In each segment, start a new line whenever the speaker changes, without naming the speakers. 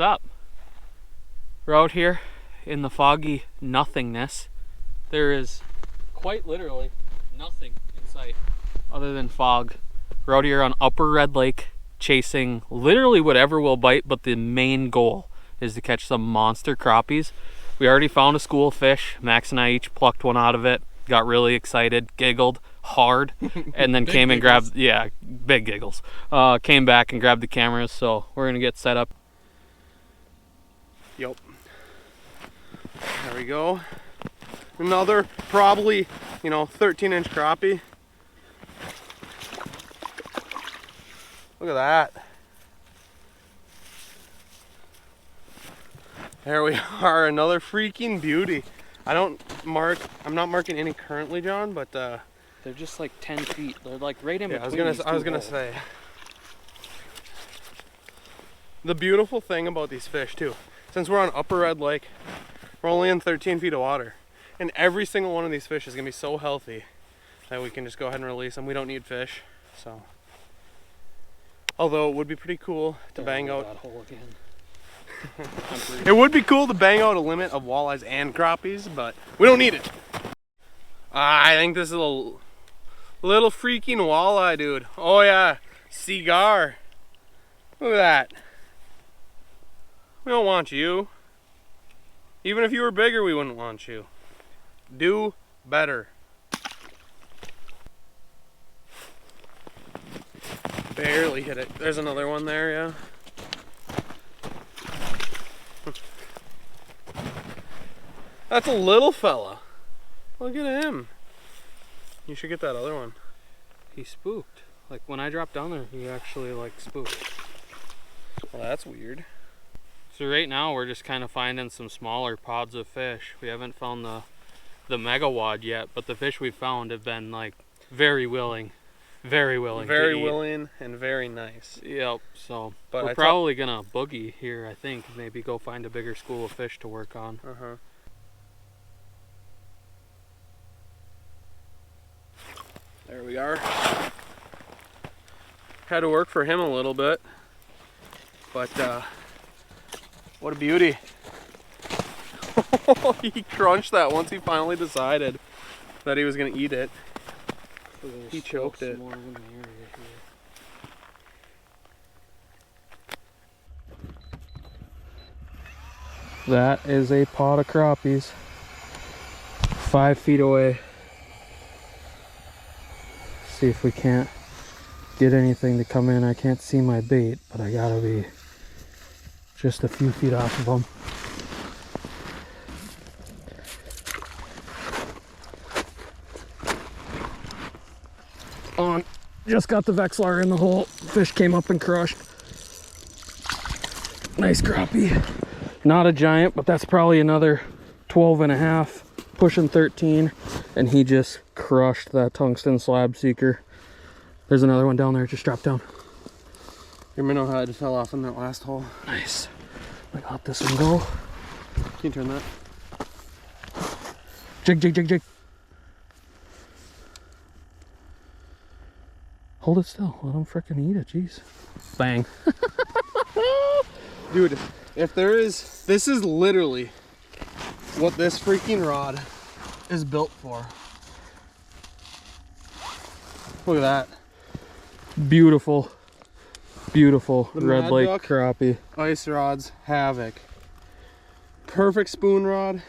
up? We're out here in the foggy nothingness. There is quite literally nothing in sight other than fog. We're out here on Upper Red Lake chasing literally whatever will bite, but the main goal is to catch some monster crappies. We already found a school of fish. Max and I each plucked one out of it, got really excited, giggled hard, and then came and grabbed, yeah, big giggles. Came back and grabbed the cameras, so we're gonna get set up.
Yep. There we go. Another probably, 13-inch crappie. Look at that. There we are, another freaking beauty. I'm not marking any currently, John, but
they're just like 10 feet. They're like right in between.
I was gonna say. The beautiful thing about these fish too, since we're on Upper Red Lake, we're only in 13 feet of water. And every single one of these fish is gonna be so healthy that we can just go ahead and release them. We don't need fish, so. Although it would be pretty cool to bang out.
That hole again.
It would be cool to bang out a limit of walleyes and crappies, but we don't need it. I think this is a little freaking walleye, dude. Oh yeah, cigar. Look at that. We don't want you. Even if you were bigger, we wouldn't want you. Do better. Barely hit it. There's another one there, yeah. That's a little fella. Look at him. You should get that other one.
He spooked. Like when I dropped down there, he actually like spooked.
Well, that's weird.
So right now we're just kind of finding some smaller pods of fish. We haven't found the mega wad yet, but the fish we've found have been like very willing. Very willing.
Very willing and very nice.
Yep. So but we're probably gonna boogie here, I think. Maybe go find a bigger school of fish to work on.
Uh-huh. There we are. Had to work for him a little bit, but what a beauty. He crunched that once he finally decided that he was gonna eat it. He choked it.
That is a pot of crappies. 5 feet away. See if we can't get anything to come in. I can't see my bait, but I gotta be just a few feet off of them. On, just got the Vexlar in the hole. Fish came up and crushed. Nice crappie. Not a giant, but that's probably another 12 and a half, pushing 13, and he just crushed that tungsten slab seeker. There's another one down there, just dropped down.
Your minnow head fell off in that last hole.
Nice. I got this one go.
Can you turn that?
Jig, jig, jig, jig. Hold it still. Let him frickin' eat it. Jeez. Bang.
Dude, if there is, this is literally what this freaking rod is built for. Look at that.
Beautiful. Beautiful
The
Red
Mad
Lake
Duck
crappie.
Ice rods, havoc. Perfect spoon rod.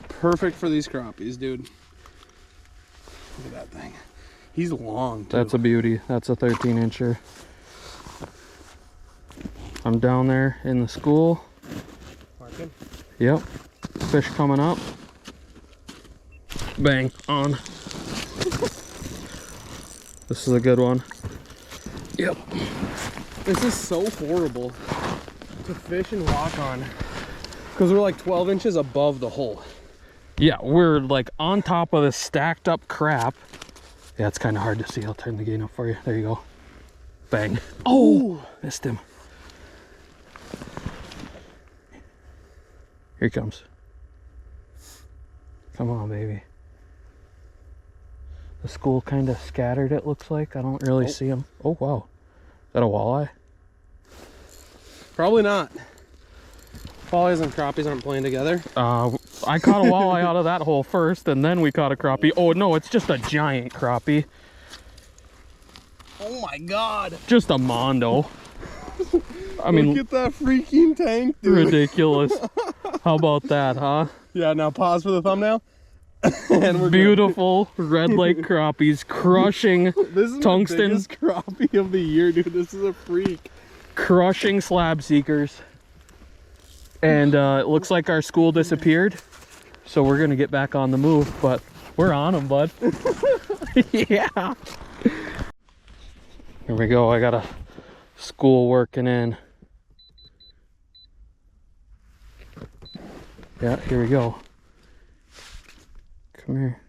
Perfect for these crappies, dude. Look at that thing. He's long, too.
That's a beauty. That's a 13-incher. I'm down there in the school.
Marking?
Yep. Fish coming up. Bang. On. This is a good one. Yep.
This is so horrible to fish and walk on because we're like 12 inches above the hole.
Yeah, we're like on top of this stacked up crap. Yeah, it's kind of hard to see. I'll turn the gain up for you. There you go. Bang. Oh, missed him. Here he comes. Come on, baby. The school kind of scattered, it looks like. I don't really see him. Oh, wow. Is that a walleye?
Probably not. Walleyes and crappies aren't playing together.
I caught a walleye out of that hole first, and then we caught a crappie. Oh no, it's just a giant crappie.
Oh my god.
Just a mondo. I mean,
look at that freaking tank, dude.
Ridiculous. How about that, huh?
Yeah, now pause for the thumbnail. And we're
beautiful red lake crappies crushing
this is
tungsten.
The biggest crappie of the year, dude. This is a freak.
Crushing slab seekers. And it looks like our school disappeared, so we're gonna get back on the move, but we're on them, bud. Yeah. Here we go. I got a school working in. Yeah, here we go. Come here.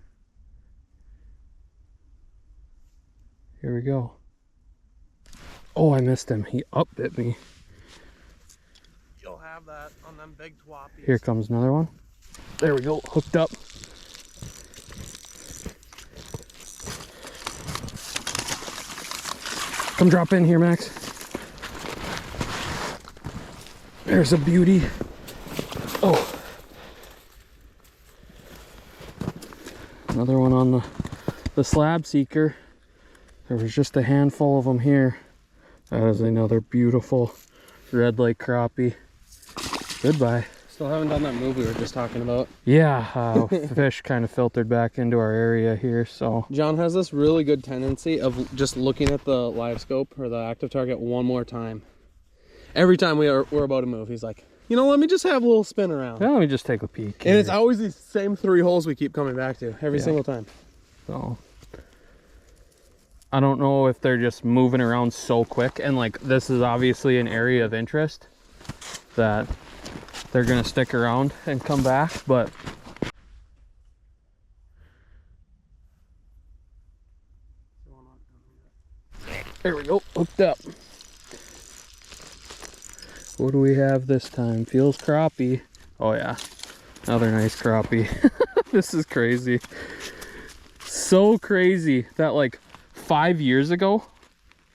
Here we go. Oh, I missed him. He upbit me.
You'll have that on them big twappies.
Here comes another one. There we go. Hooked up. Come drop in here, Max. There's a beauty. Oh. Another one on the slab seeker. There was just a handful of them here. That is another beautiful red lake crappie. Goodbye.
Still haven't done that move we were just talking about.
Yeah, fish kind of filtered back into our area here, so.
John has this really good tendency of just looking at the live scope or the active target one more time. Every time we're about to move, he's like, you know, let me just have a little spin around.
Yeah, let me just take a peek.
And it's always these same 3 holes we keep coming back to every single time.
So I don't know if they're just moving around so quick, and like this is obviously an area of interest that they're gonna stick around and come back, but there we go, hooked up. What do we have this time? Feels crappie. Oh yeah, another nice crappie. This is crazy. So crazy that like 5 years ago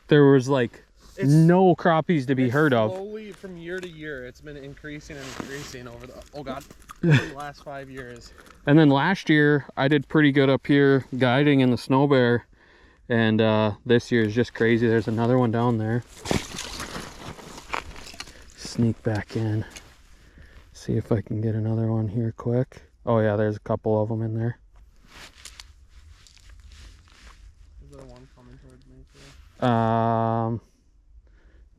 there was like no crappies to be heard of.
Slowly from year to year it's been increasing and increasing over the last 5 years.
And then last year I did pretty good up here guiding in the snow bear, and this year is just crazy. There's another one down there. Sneak back in, see if I can get another one here quick. Oh yeah, there's a couple of them in there.
Is there one coming towards me too?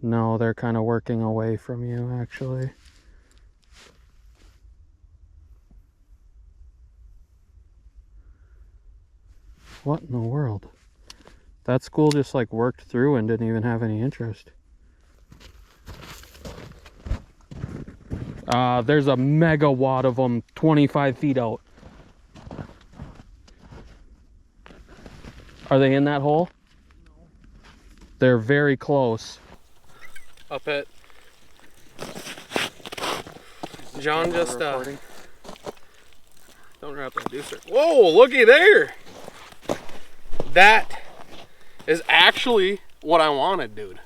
No, they're kind of working away from you actually. What in the world? That school just like worked through and didn't even have any interest. There's a megawatt of them 25 feet out. Are they in that hole?
No.
They're very close.
Up it. John just don't wrap that deucer. Whoa, looky there. That is actually what I wanted, dude.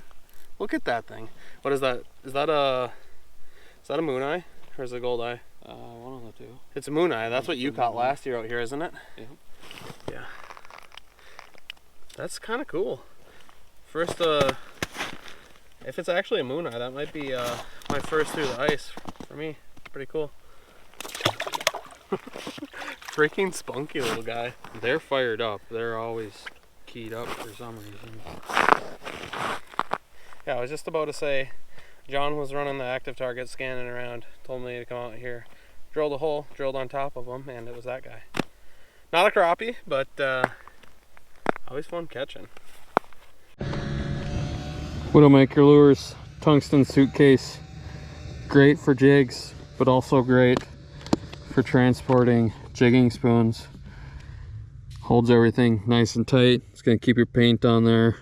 Look at that thing. What is that? Is that a moon eye or is it a gold eye?
One of the two.
It's a moon eye. That's what you caught last year out here, isn't it?
Yeah.
Yeah. That's kind of cool. First, if it's actually a moon eye, that might be my first through the ice for me. Pretty cool. Freaking spunky little guy.
They're fired up. They're always keyed up for some reason.
Yeah, I was just about to say, John was running the active target, scanning around, told me to come out here, drilled a hole, drilled on top of him, and it was that guy. Not a crappie, but always fun catching.
Widowmaker lures, tungsten suitcase. Great for jigs, but also great for transporting jigging spoons. Holds everything nice and tight. It's gonna keep your paint on there,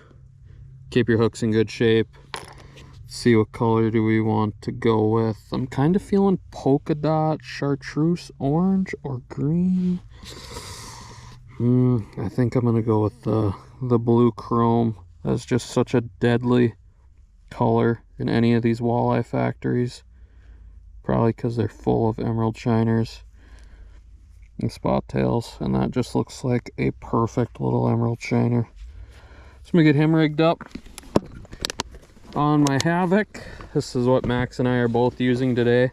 keep your hooks in good shape. Let's see, what color do we want to go with? I'm kind of feeling polka dot, chartreuse orange, or green. I think I'm gonna go with the blue chrome. That's just such a deadly color in any of these walleye factories. probably because they're full of emerald shiners and spot tails, and that just looks like a perfect little emerald shiner. So I'm gonna get him rigged up on my Havoc. This is what Max and I are both using today.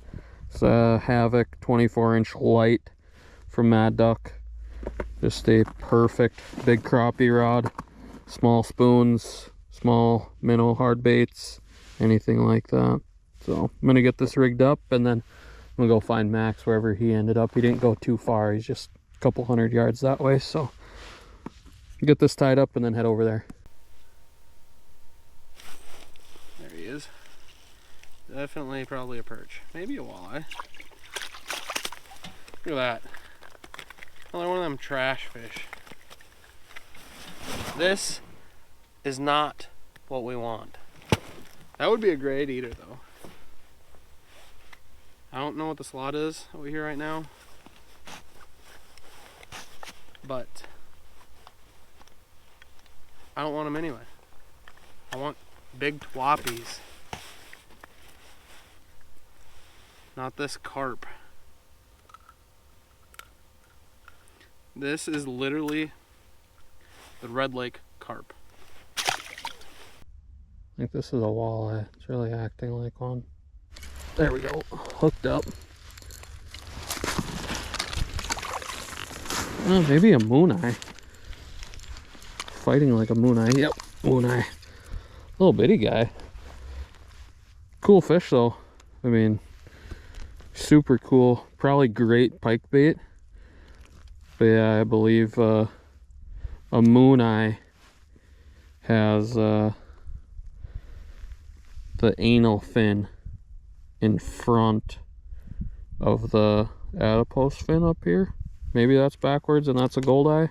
It's a Havoc 24-inch light from Mad Duck. Just a perfect big crappie rod, small spoons, small minnow hard baits, anything like that. So I'm gonna get this rigged up, and then I'm gonna go find Max wherever he ended up. He didn't go too far, he's just a couple 100 yards that way. So get this tied up and then head over there.
There he is. Definitely probably a perch. Maybe a walleye. Look at that. Another one of them trash fish. This is not what we want. That would be a great eater though. I don't know what the slot is over here right now, but I don't want them anyway. I want big twappies. Not this carp. This is literally the Red Lake carp.
I think this is a walleye. It's really acting like one. There we go. Hooked up. Oh, maybe a moon eye. Fighting like a moon eye. Yep, moon eye. Little bitty guy. Cool fish though. I mean, super cool. Probably great pike bait. But yeah, I believe a moon eye has the anal fin in front of the adipose fin up here. Maybe that's backwards and that's a gold eye.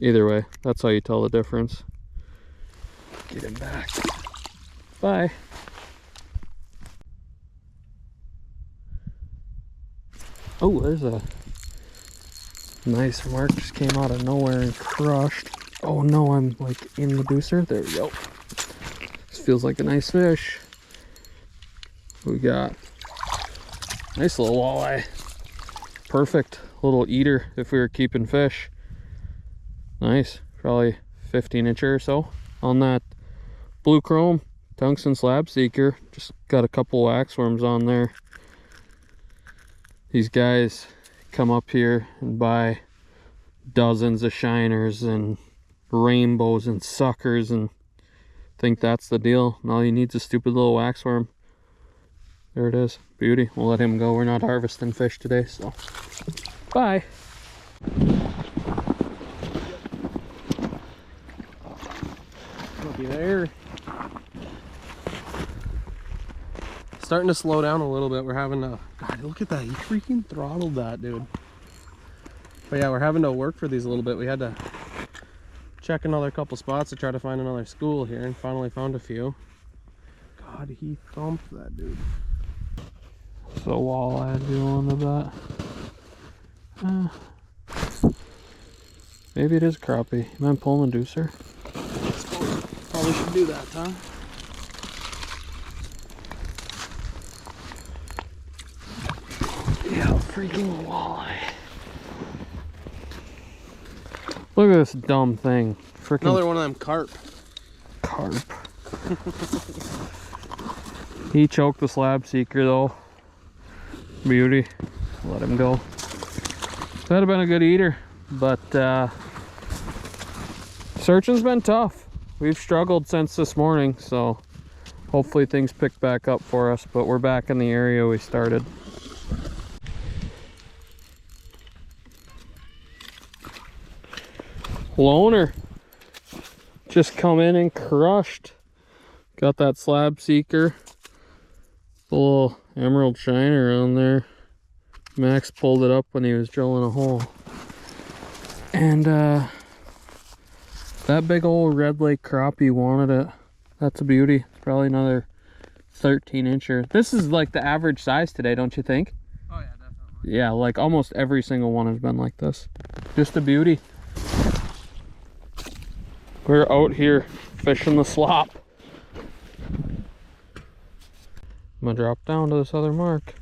Either way, that's how you tell the difference. Get him back. Bye. Oh, there's a nice mark, just came out of nowhere and crushed. Oh no, I'm like in the deucer. There we go. This feels like a nice fish. We got nice little walleye. Perfect little eater if we were keeping fish. Nice, probably 15-incher or so on that blue chrome tungsten slab seeker. Just got a couple waxworms on there. These guys come up here and buy dozens of shiners and rainbows and suckers and think that's the deal. And all you need is a stupid little waxworm. There it is. Beauty. We'll let him go. We're not harvesting fish today, so bye. Looky there. Starting to slow down a little bit. We're having to, God, look at that. He freaking throttled that, dude. But yeah, we're having to work for these a little bit. We had to check another couple spots to try to find another school here, and finally found a few. God, he thumped that dude. So walleye doing with that. Maybe it is crappie. You mind pulling a deucer? Probably should do that, huh? Yeah, freaking walleye. Look at this dumb thing. Freaking
another one of them carp.
Carp. He choked the slab seeker though. Beauty. Let him go. That'd have been a good eater, but searching's been tough. We've struggled since this morning, so hopefully things pick back up for us, but we're back in the area we started. Loner just come in and crushed. Got that slab seeker, the little emerald shiner on there. Max pulled it up when he was drilling a hole, and that big old Red Lake crappie wanted it. That's a beauty. It's probably another 13-incher. This is like the average size today, don't you think?
Oh yeah, definitely.
Yeah, like almost every single one has been like this. Just a beauty. We're out here fishing the slop. I'm gonna drop down to this other mark.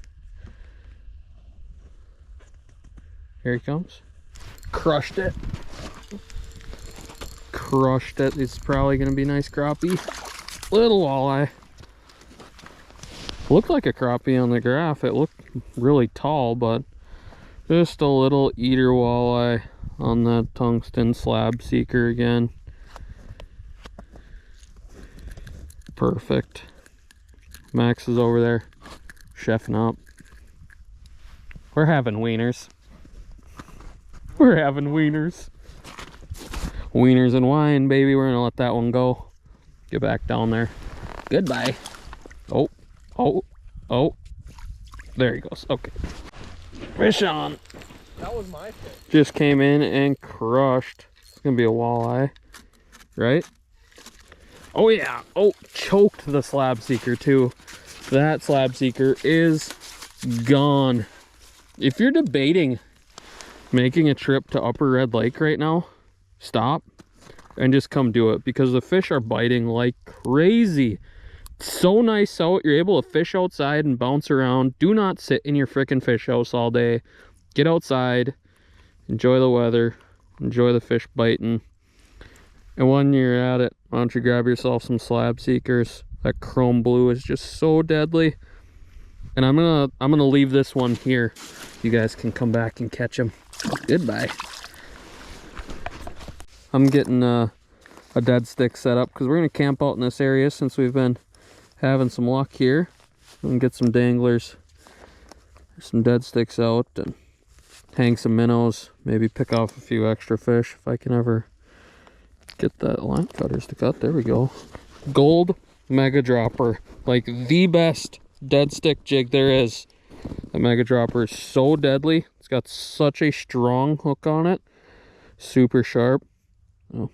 Here he comes. Crushed it. Crushed it. It's probably gonna be a nice crappie. Little walleye. Looked like a crappie on the graph. It looked really tall, but just a little eater walleye on that tungsten slab seeker again. Perfect. Max is over there chefing up. We're having wieners. We're having wieners. Wieners and wine, baby. We're gonna let that one go. Get back down there. Goodbye. Oh, oh, oh. There he goes. Okay. Fish on.
That was my fish.
Just came in and crushed. It's gonna be a walleye, right? Oh yeah. Oh, choked the slab seeker too. That slab seeker is gone. If you're debating making a trip to Upper Red Lake right now, stop and just come do it, because the fish are biting like crazy. It's so nice out. You're able to fish outside and bounce around. Do not sit in your freaking fish house all day. Get outside, enjoy the weather, enjoy the fish biting. And when you're at it, why don't you grab yourself some slab seekers? That chrome blue is just so deadly. And I'm gonna leave this one here. You guys can come back and catch them. Goodbye. I'm getting a dead stick set up because we're gonna camp out in this area since we've been having some luck here. We can get some danglers, some dead sticks out, and hang some minnows. Maybe pick off a few extra fish if I can ever get that line cutters to cut. There we go. Gold mega dropper, like the best dead stick jig there is. The mega dropper is so deadly. It's got such a strong hook on it. Super sharp. Oh.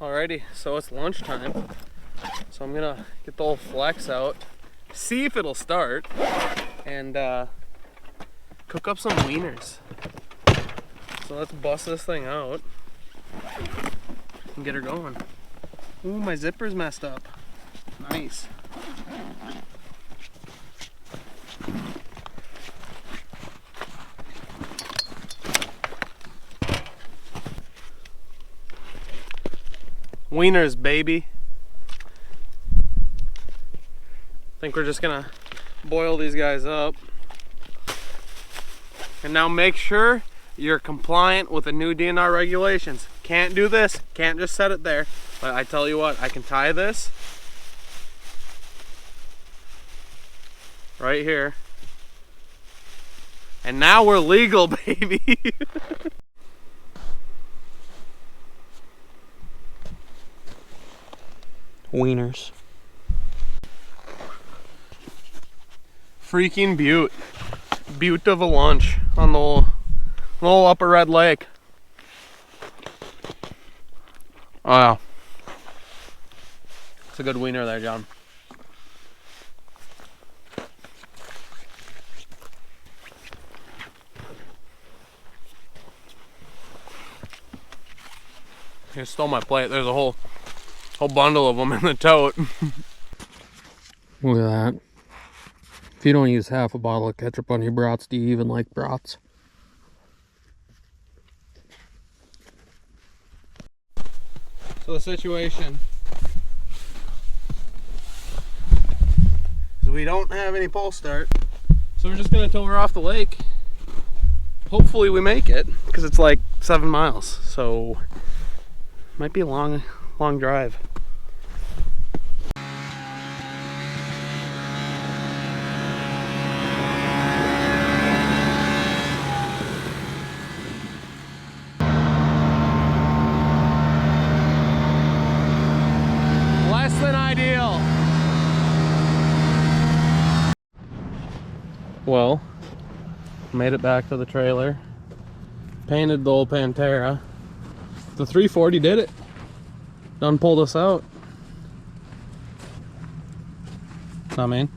Alrighty, so it's lunchtime. So I'm gonna get the old flex out, see if it'll start, and cook up some wieners. So let's bust this thing out and get her going. Ooh, my zipper's messed up. Nice. Wieners, baby. I think we're just gonna boil these guys up. And now make sure you're compliant with the new DNR regulations. Can't do this, can't just set it there. But I tell you what, I can tie this right here. And now we're legal, baby.
Wieners.
Freaking beaut. Beaut of a lunch on the whole Upper Red Lake. Oh yeah. It's a good wiener there, John. You stole my plate. There's a whole bundle of them in the tote.
Look at that. If you don't use half a bottle of ketchup on your brats, do you even like brats?
So the situation is we don't have any pole start, so we're just gonna tow her off the lake. Hopefully we make it, because it's like 7 miles, so might be a long drive. Less than ideal. Well, made it back to the trailer. Painted the old Pantera. The 340 did it. Done pulled us out. I mean,